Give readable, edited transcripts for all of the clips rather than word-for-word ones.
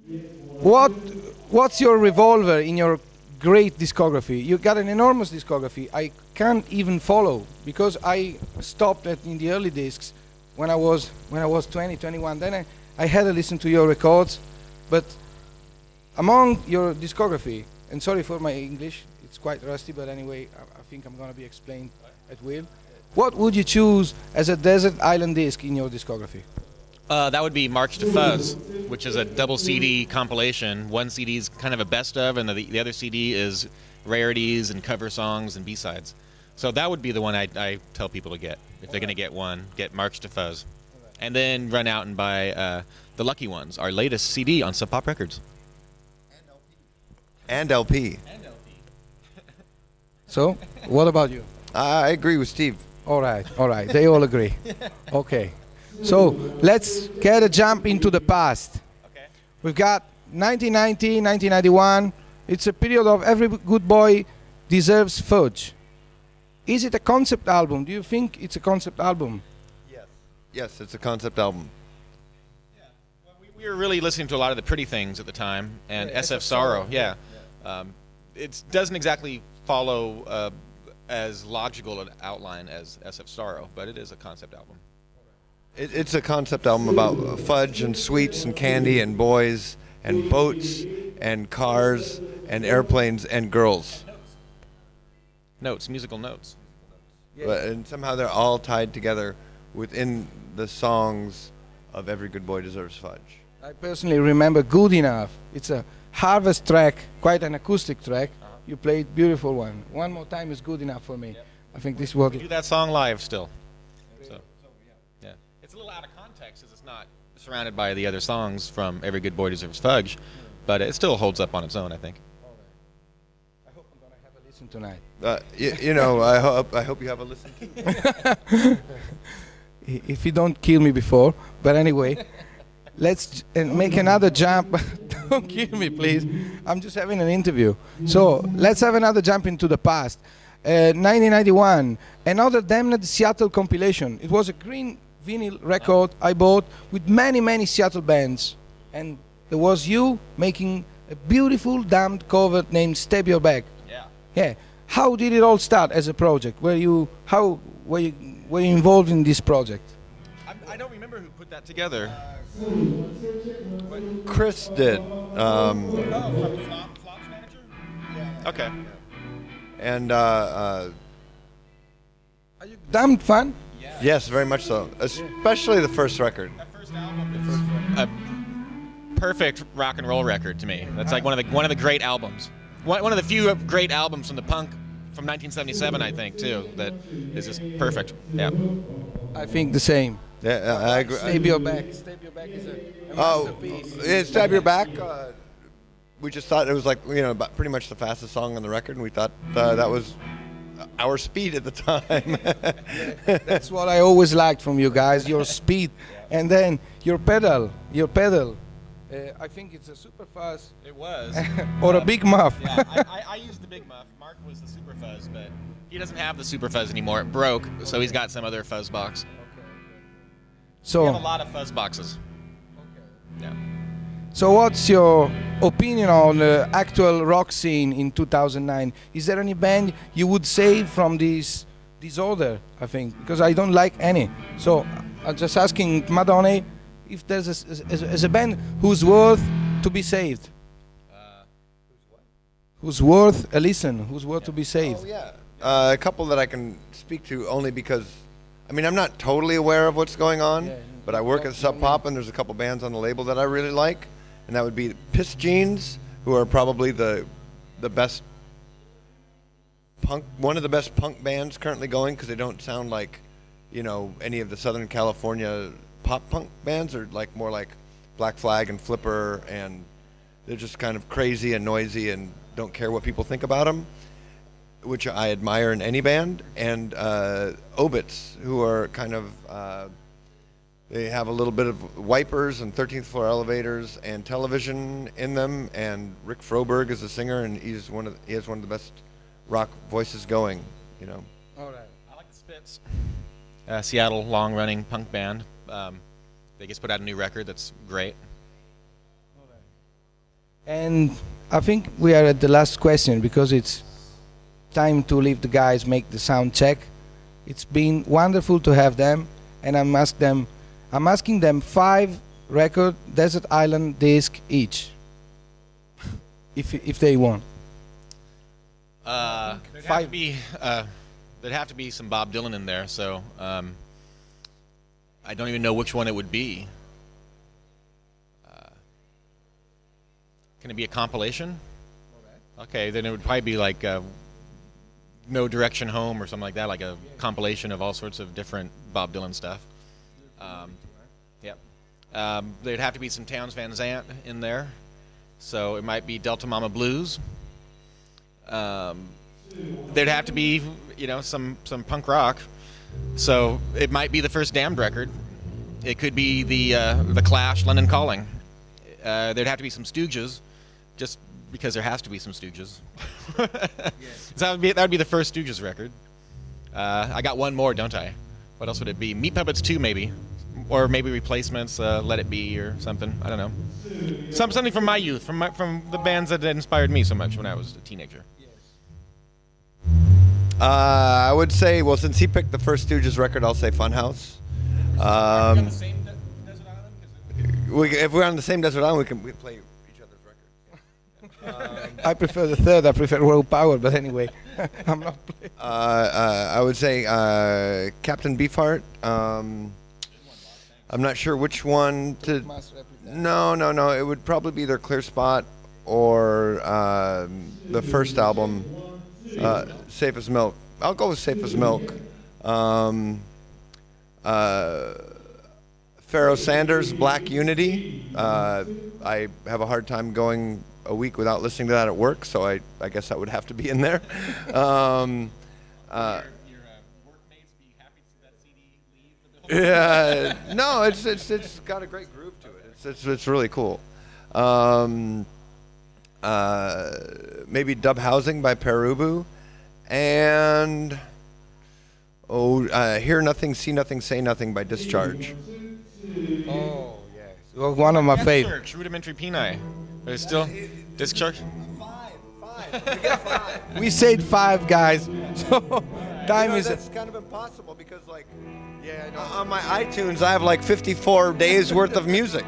What what's your revolver in your great discography? You got an enormous discography. I can't even follow because I stopped in the early discs when I was 20, 21. Then I had to listen to your records, but among your discography, and sorry for my English, it's quite rusty, but anyway, I think I'm going to be explained at will. What would you choose as a desert island disc in your discography? That would be March to Fuzz, which is a double CD compilation. One CD is kind of a best of, and the other CD is rarities and cover songs and B-sides. So that would be the one I tell people to get. If they're going to get one, get March to Fuzz. And then run out and buy The Lucky Ones, our latest CD on Sub Pop Records. And LP. So, what about you? I agree with Steve. All right, they all agree. Okay. So let's get a jump into the past. Okay. We've got 1990, 1991. It's a period of every good boy deserves fudge. Is it a concept album? Do you think it's a concept album? Yes. Yes, it's a concept album. Yeah. Well, we were really listening to a lot of the Pretty Things at the time, and Yeah, SF Sorrow. Yeah. It doesn't exactly follow as logical an outline as SF Sorrow, but it is a concept album. It's a concept album about fudge and sweets and candy and boys and boats and cars and airplanes and girls. Notes, musical notes. And somehow they're all tied together within the songs of Every Good Boy Deserves Fudge. I personally remember Good Enough. It's a Harvest track, quite an acoustic track. You played beautiful one. One more time is good enough for me. Yep. I think this was We do that song live still. So, yeah. It's a little out of context because it's not surrounded by the other songs from Every Good Boy Deserves Fudge, but it still holds up on its own, I think. I hope I'm going to have a listen tonight. I hope you have a listen too. If you don't kill me before. But anyway, let's make another jump. Don't kill me, please. I'm just having an interview. So let's have another jump into the past. 1991, another Damned Seattle compilation. It was a green vinyl record I bought with many, many Seattle bands. And there was you making a beautiful damned cover named Stab Your Back. Yeah. Yeah. How did it all start as a project? Were you involved in this project? I don't remember who put that together. Chris did. From Flop's manager? Yeah. Okay. And Are you damned fan? Yeah. yes, very much so. Especially the first record. That first album is a perfect rock and roll record to me. That's like one of the great albums. One of the few great albums from the punk from 1977, I think, too. That is just perfect. Yeah. I think the same. Yeah, I agree. Stab Your Back. Stab Your Back is a masterpiece. Yeah, Stab Your Back. We just thought it was like, about pretty much the fastest song on the record, and we thought that was our speed at the time. That's what I always liked from you guys, your speed. And then your pedal. I think it's a super fuzz. It was. Or a big muff. Yeah, I used the big muff. Mark was the super fuzz, but he doesn't have the super fuzz anymore. It broke, so he's got some other fuzz box. So, We have a lot of fuzz boxes. Yeah. so what's your opinion on the actual rock scene in 2009? Is there any band you would save from this disorder, I think? Because I don't like any. So I'm just asking Mudhoney if there's a band who's worth to be saved. Who's worth a listen, who's worth to be saved. Oh, yeah. A couple that I can speak to only because, I'm not totally aware of what's going on, but I work at Sub Pop, and there's a couple bands on the label that I really like, and that would be Piss Jeans, who are probably the best punk, one of the best punk bands currently going, because they don't sound like, any of the Southern California pop punk bands. Are like more like Black Flag and Flipper, and they're just kind of crazy and noisy and don't care what people think about them, which I admire in any band. And Obits, who are kind of, they have a little bit of Wipers and 13th Floor Elevators and Television in them. And Rick Froberg is the singer, and he has one of the best rock voices going. All right. I like the Spits. Seattle long-running punk band. They just put out a new record that's great. And I think we are at the last question because it's time to leave the guys make the sound check. It's been wonderful to have them, and I'm asking them 5 record Desert Island disc each, if they want. There'd have to be some Bob Dylan in there, so I don't even know which one it would be. Can it be a compilation? Okay, then it would probably be like No Direction Home or something like that, like a compilation of all sorts of different Bob Dylan stuff. Yep. There'd have to be some Townes Van Zandt in there, so it might be Delta Mama Blues. There'd have to be, you know, some punk rock, so it might be the first Damned record. It could be the Clash, London Calling. There'd have to be some Stooges, just because there has to be some Stooges. So that would be the first Stooges record. I got one more, don't I? What else would it be? Meat Puppets 2, maybe, or maybe Replacements, Let It Be, or something. I don't know. Something from my youth, from the bands that inspired me so much when I was a teenager. I would say, well, since he picked the first Stooges record, I'll say Funhouse. If we're on the same desert island, we play each other's records. I prefer the third. I prefer Raw Power, but anyway, I'm not playing. I would say Captain Beefheart. I'm not sure which one to. No. It would probably be either Clear Spot or the first album, Safe as Milk. I'll go with Safe as Milk. Pharoah Sanders, Black Unity. I have a hard time going a week without listening to that at work, so I guess that would have to be in there. Your workmates be happy to see that CD leave? Yeah, no, it's got a great groove to it. It's really cool. Maybe Dub Housing by Perubu, and Hear Nothing, See Nothing, Say Nothing by Discharge. Oh, yes. Well, one of my favorites. Rudimentary Peni. But it's still Discharge? Five. We get 5. We said 5, guys. So time is. That's kind of impossible because, like, on my iTunes, I have like 54 days worth of music.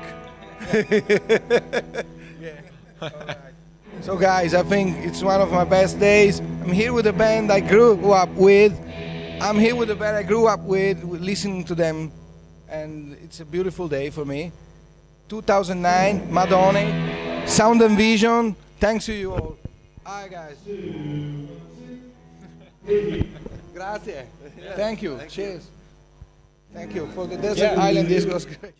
So, guys, I think it's one of my best days. I'm here with a band I grew up with. I'm here with a band I grew up with listening to them, and it's a beautiful day for me. 2009, Mudhoney, Sound and Vision. Thanks to you all. Hi, guys. Grazie. Thank you. Cheers. Thank you for the Desert Island Disc. Was great.